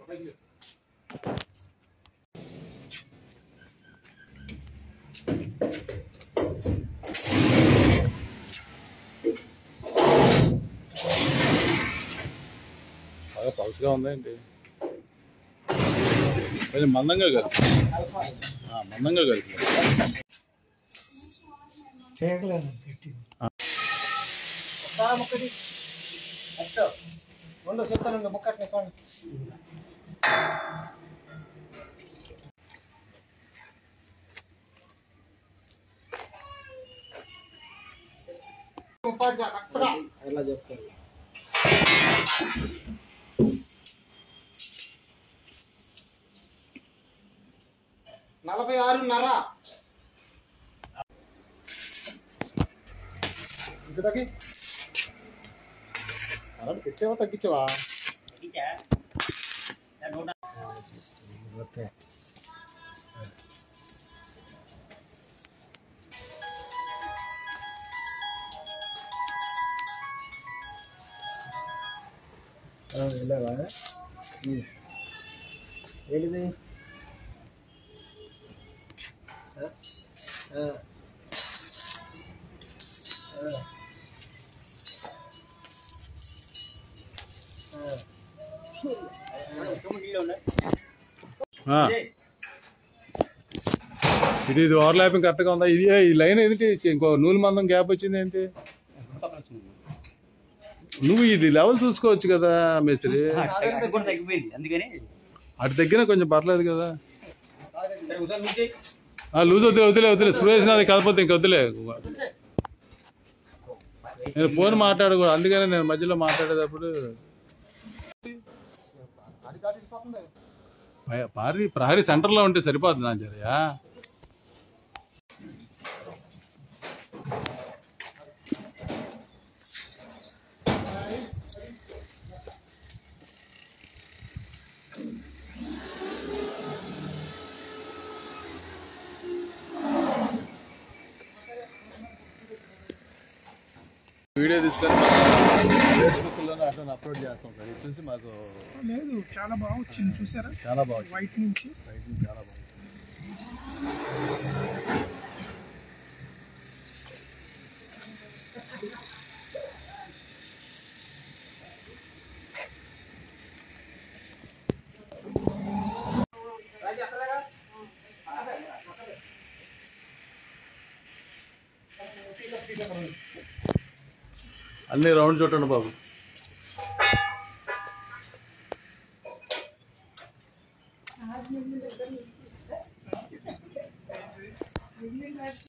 బాగా పలుసుగా ఉందండి. కొంచెం మందంగా కలిపి చేయగలను చెప్తాను ముక్కట్నే చూడండి. ఎలా చెప్తాను 46.5 ఇంతకి అలా పెట్టేవా తగ్గించవా? ఓకే వెళ్ళావా? ఏంటిది? ఇది ఓవర్లాపింగ్ కరెక్ట్గా ఉందా? ఇది ఈ లైన్ ఏంటి ఇంకో నూలు మందం గ్యాప్ వచ్చింది ఏంటి? నువ్వు ఇది లెవెల్ చూసుకోవచ్చు కదా మేస్త్రి. అటు దగ్గర కొంచెం పర్లేదు కదా. లూజ్ వదిలే సురేష్ నాది కాకపోతే ఇంక వద్దులే. నేను ఫోన్ మాట్లాడకూడదు, అందుకనే నేను మధ్యలో మాట్లాడేటప్పుడు ప్రహరీ సెంటర్లో ఉంటే సరిపోతుంది నాచర్య. వీడియో తీసుకొని ఫేస్బుక్లోనే అట్లా అప్లోడ్ చేస్తాం సార్. ఇది చూసి మాకు లేదు చాలా బాగా వచ్చింది చూసారా? చాలా బాగుంది. వైట్ నుంచి చాలా బాగుంది. అన్నీ రౌండ్ చూడండి బాబు.